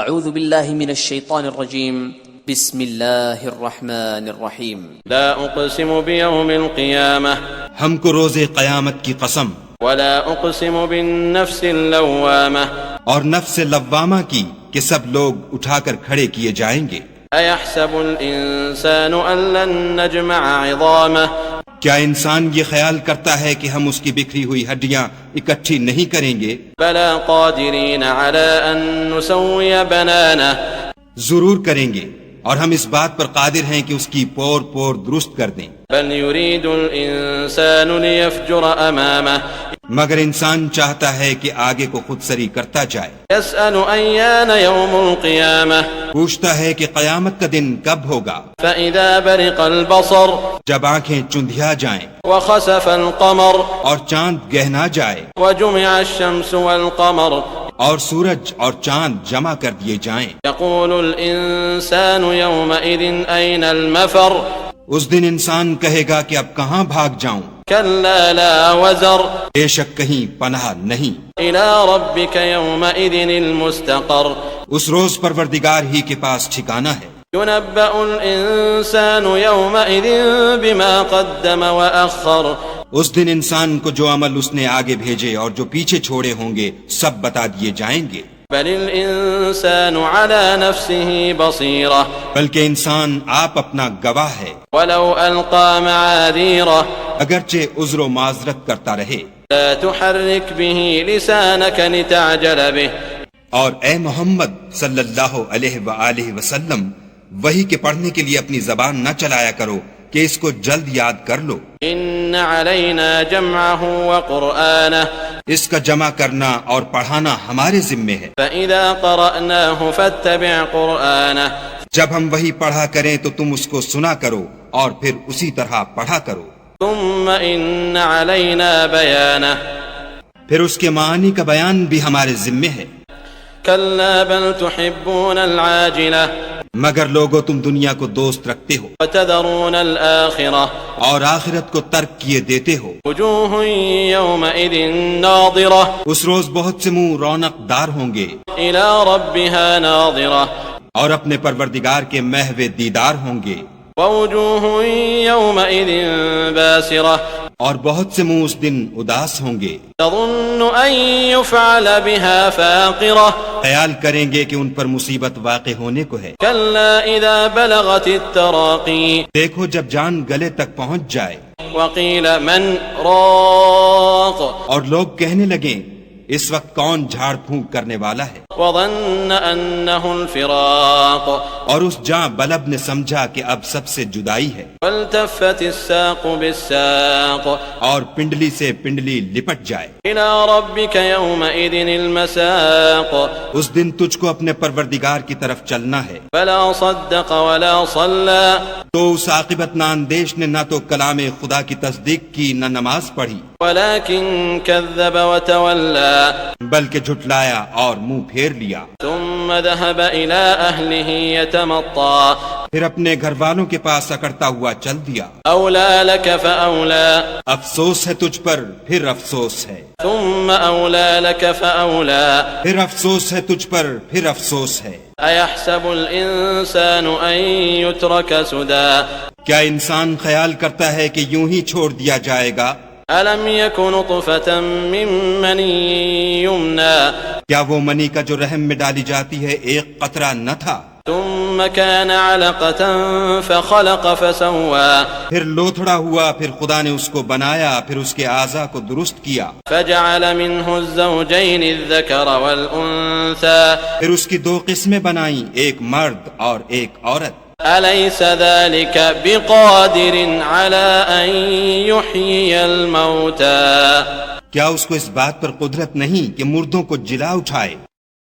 اعوذ باللہ من الشیطان الرجیم بسم اللہ الرحمن الرحیم لا اقسم بیوم القیامہ ہم کو روز قیامت کی قسم، ولا اقسم بالنفس اللوامہ اور نفس لوامہ کی کہ سب لوگ اٹھا کر کھڑے کیے جائیں گے۔ ایحسب الانسان ان لن نجمع عظامہ کیا انسان یہ خیال کرتا ہے کہ ہم اس کی بکھری ہوئی ہڈیاں اکٹھی نہیں کریں گے؟ بلا قادرین علی ان نسوی بنانہ ضرور کریں گے، اور ہم اس بات پر قادر ہیں کہ اس کی پور پور درست کر دیں۔ بل یرید الانسان لیفجر امامہ مگر انسان چاہتا ہے کہ آگے کو خود سری کرتا جائے۔ یسأل ایان یوم القیامہ پوچھتا ہے کہ قیامت کا دن کب ہوگا؟ فإذا برق البصر جب آنکھیں چندھیا جائیں وخسف القمر اور چاند گہنا جائے وجمع الشمس والقمر اور سورج اور چاند جمع کر دیے جائیں۔ یقول الانسان یومئذ این المفر اس دن انسان کہے گا کہ اب کہاں بھاگ جاؤں؟ کلا لا وزر بے شک کہیں پناہ نہیں۔ الى ربک یومئذ المستقر اس روز پروردگار ہی کے پاس ٹھکانہ ہے۔ ينبأ الإنسان يومئذ بما قدم وأخر اس دن انسان کو جو عمل اس نے آگے بھیجے اور جو پیچھے چھوڑے ہوں گے سب بتا دیے جائیں گے۔ بل الإنسان على نفسه بصيرة بلکہ انسان آپ اپنا گواہ ہے، ولو ألقى معاذيره اگرچہ عذر و معذرت کرتا رہے۔ لا تحرك به لسانك لتعجل به اور اے محمد صلی اللہ علیہ وآلہ وسلم، وحی کے پڑھنے کے لیے اپنی زبان نہ چلایا کرو کہ اس کو جلد یاد کر لو۔ ان علينا جمعه وقرآنه اس کا جمع کرنا اور پڑھانا ہمارے ذمے ہے۔ فإذا قرأناه فاتبع قرآنه جب ہم وحی پڑھا کریں تو تم اس کو سنا کرو اور پھر اسی طرح پڑھا کرو۔ ثم ان علينا بيانه پھر اس کے معانی کا بیان بھی ہمارے ذمے ہے۔ كلا بل تحبون العاجلة مگر لوگو تم دنیا کو دوست رکھتے ہو وتذرون الآخرة اور آخرت کو ترک کیے دیتے ہو۔ وجوه يومئذ ناظرة اس روز بہت سے منہ رونق دار ہوں گے إلى ربها ناظرة اور اپنے پروردگار کے محو دیدار ہوں گے۔ ووجوه يومئذ باسرة اور بہت سے منہ اس دن اداس ہوں گے، تظن أن يفعل بها فاقرة خیال کریں گے کہ ان پر مصیبت واقع ہونے کو ہے۔ كلا إذا بلغت التراقي دیکھو جب جان گلے تک پہنچ جائے وقيل من راق اور لوگ کہنے لگیں اس وقت کون جھاڑ پھونک کرنے والا ہے، وظن أنه الفراق اور اس جاں بلب نے سمجھا کہ اب سب سے جدائی ہے، والتفت الساق بالساق اور پنڈلی سے پنڈلی لپٹ جائے۔ إلى ربك يومئذ المساق اس دن تجھ کو اپنے پروردگار کی طرف چلنا ہے۔ فلا صدق ولا صلى تو اس عاقبت ناندیش نے نہ تو کلام خدا کی تصدیق کی نہ نماز پڑھی، ولكن كذب وتولى بلکہ جھٹلایا اور منہ پھیر لیا۔ ثم ذهب إلى أهله يتمطى پھر اپنے گھر والوں کے پاس اکڑتا ہوا چل دیا۔ أولى لك فأولى افسوس ہے تجھ پر پھر افسوس ہے، ثم أولى لك فأولى پھر افسوس ہے تجھ پر پھر افسوس ہے۔ أيحسب الإنسان أن يترك سدى کیا انسان خیال کرتا ہے کہ یوں ہی چھوڑ دیا جائے گا؟ ألم يكن نطفة من مني يمنى کیا وہ منی کا جو رحم میں ڈالی جاتی ہے ایک قطرہ نہ تھا؟ ثم كان علقة فخلق فسوى پھر لوتھڑا ہوا، پھر خدا نے اس کو بنایا، پھر اس کے اعضاء کو درست کیا، فجعل منه الزوجين الذكر والأنثى پھر اس کی دو قسمیں بنائیں، ایک مرد اور ایک عورت۔ أليس ذلك بقادر على أن يحيي الموتى کیا اس کو اس بات پر قدرت نہیں کہ مردوں کو جلا اٹھائے؟